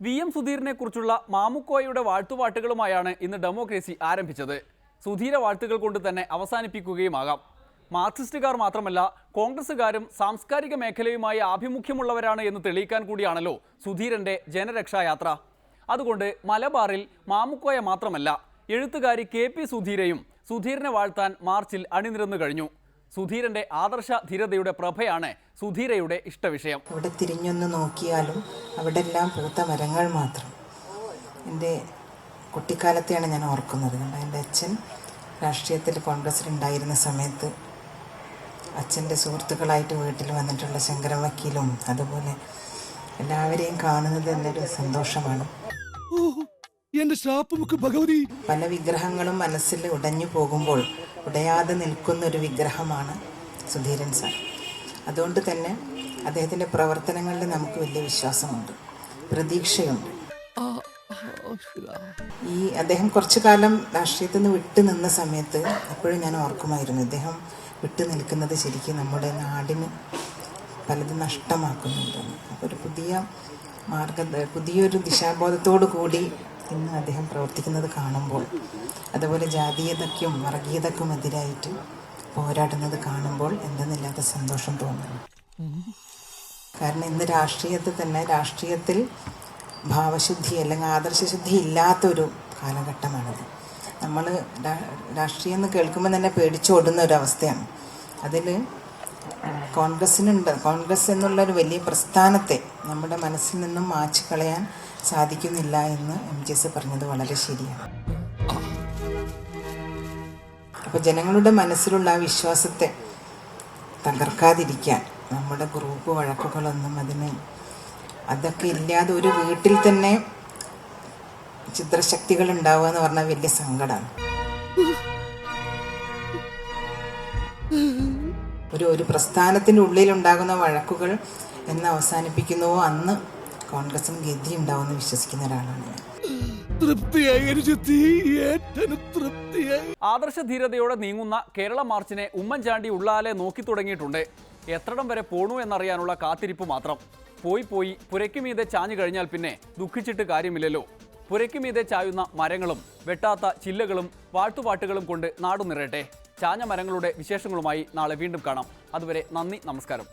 VM സുധീറിനെ കുറിച്ചുള്ള മാമുക്കോയുടെ വാഴ്ത്തുപാട്ടുകളുമായാണ് ഇന്ന് democracy ആരംഭിച്ചത്. സുധീര വാഴ്ത്തുകൾ കൊണ്ട് തന്നെ അവസാനിപ്പിക്കുകയുമാകാം. മാർക്സിസ്റ്റുകാർ മാത്രമല്ല കോൺഗ്രസുകാരും സാംസ്കാരിക മേഖലയുമായി ആഭിമുഖ്യമുള്ളവരാണ് എന്ന് തെളിയിക്കാൻ കൂടിയാണല്ലോ സുധീരന്റെ ജനരക്ഷായാത്ര. അതുകൊണ്ട് മലബാറിൽ മാമുക്കോയ മാത്രമല്ല എഴുത്തുകാരി KP സുധീരയും സുധീരനെ വാഴ്ത്താൻ മാർച്ചിൽ അണിനിരന്നു കഴിഞ്ഞു. സുധീരന്റെ ആദർശ ധീരതയുടെ പ്രഭയാണ് സുധീരയുടെ ഇഷ്ടവിഷയം. അവിടെ തിരിഞ്ഞൊന്ന് നോക്കിയാലും അവിടെ എല്ലാം പൂത്ത മരങ്ങൾ മാത്രം. എൻ്റെ കുട്ടിക്കാലത്തെയാണ് ഞാൻ ഓർക്കുന്നത്. എൻ്റെ അച്ഛൻ രാഷ്ട്രീയത്തിൽ കോൺഗ്രസ്സിലുണ്ടായിരുന്ന സമയത്ത് അച്ഛൻ്റെ സുഹൃത്തുക്കളായിട്ട് വീട്ടിൽ വന്നിട്ടുള്ള ശങ്കരൻ വക്കീലും അതുപോലെ എല്ലാവരെയും കാണുന്നത് തന്നെ ഒരു സന്തോഷമാണ്. പല വിഗ്രഹങ്ങളും മനസ്സിൽ ഉടഞ്ഞു പോകുമ്പോൾ ഉടയാതെ നിൽക്കുന്ന ഒരു വിഗ്രഹമാണ് സുധീരൻ സാർ. അതുകൊണ്ട് തന്നെ അദ്ദേഹത്തിൻ്റെ പ്രവർത്തനങ്ങളിൽ നമുക്ക് വലിയ വിശ്വാസമുണ്ട്, പ്രതീക്ഷയുണ്ട്. അദ്ദേഹം കുറച്ചു കാലം രാഷ്ട്രീയത്തിൽ നിന്ന് വിട്ടു നിന്ന സമയത്ത് എപ്പോഴും ഞാൻ ഓർക്കുമായിരുന്നു, ഇദ്ദേഹം വിട്ടു നിൽക്കുന്നത് ശരിക്കും നമ്മുടെ നാടിന് പലതും നഷ്ടമാക്കുന്നുണ്ടെന്ന്. അപ്പോൾ ഒരു പുതിയൊരു ദിശാബോധത്തോടു കൂടി ഇന്ന് അദ്ദേഹം പ്രവർത്തിക്കുന്നത് കാണുമ്പോൾ, അതുപോലെ ജാതീയതയ്ക്കും വർഗീയതയ്ക്കും എതിരായിട്ട് പോരാടുന്നത് കാണുമ്പോൾ എന്തെന്നില്ലാത്ത സന്തോഷം തോന്നുന്നു. കാരണം ഇന്ന് രാഷ്ട്രീയത്തിൽ ഭാവശുദ്ധി അല്ലെങ്കിൽ ആദർശശുദ്ധി ഇല്ലാത്തൊരു കാലഘട്ടമാണിത്. നമ്മൾ രാഷ്ട്രീയം എന്ന് കേൾക്കുമ്പോൾ തന്നെ പേടിച്ചോടുന്ന ഒരവസ്ഥയാണ്. അതിൽ കോൺഗ്രസ് എന്നുള്ളൊരു വലിയ പ്രസ്ഥാനത്തെ നമ്മുടെ മനസ്സിൽ നിന്നും മായ്ച്ചു കളയാൻ സാധിക്കുന്നില്ല എന്ന് MGS പറഞ്ഞത് വളരെ ശരിയാണ്. അപ്പോൾ ജനങ്ങളുടെ മനസ്സിലുള്ള ആ വിശ്വാസത്തെ തകർക്കാതിരിക്കാൻ നമ്മുടെ ഗ്രൂപ്പ് വഴക്കുകളൊന്നും അതൊക്കെ ഇല്ലാതെ ഒരു വീട്ടിൽ തന്നെ ചിത്രശക്തികൾ ഉണ്ടാവുക എന്ന് പറഞ്ഞാൽ വലിയ സങ്കടമാണ്. ഒരു പ്രസ്ഥാനത്തിൻ്റെ ഉള്ളിലുണ്ടാകുന്ന വഴക്കുകൾ എന്ന് അവസാനിപ്പിക്കുന്നുവോ അന്ന് കോൺഗ്രസിന് ഗതി ഉണ്ടാവുമെന്ന് വിശ്വസിക്കുന്ന ഒരാളാണ് ഞാൻ. ആദർശ ധീരതയോടെ നീങ്ങുന്ന കേരള മാർച്ചിനെ ഉമ്മൻചാണ്ടി ഉള്ളാലെ നോക്കി തുടങ്ങിയിട്ടുണ്ട്. എത്രടം വരെ പോണു എന്നറിയാനുള്ള കാത്തിരിപ്പ് മാത്രം. പോയി പുരയ്ക്കുമീതെ ചാഞ്ഞു കഴിഞ്ഞാൽ പിന്നെ ദുഃഖിച്ചിട്ട് കാര്യമില്ലല്ലോ. പുരയ്ക്കുമീതെ ചായുന്ന മരങ്ങളും വെട്ടാത്ത ചില്ലകളും വാഴ്ത്തുപാട്ടുകളും കൊണ്ട് നാടു നിറയട്ടെ. ചാഞ്ഞ മരങ്ങളുടെ വിശേഷങ്ങളുമായി നാളെ വീണ്ടും കാണാം. അതുവരെ നന്ദി, നമസ്കാരം.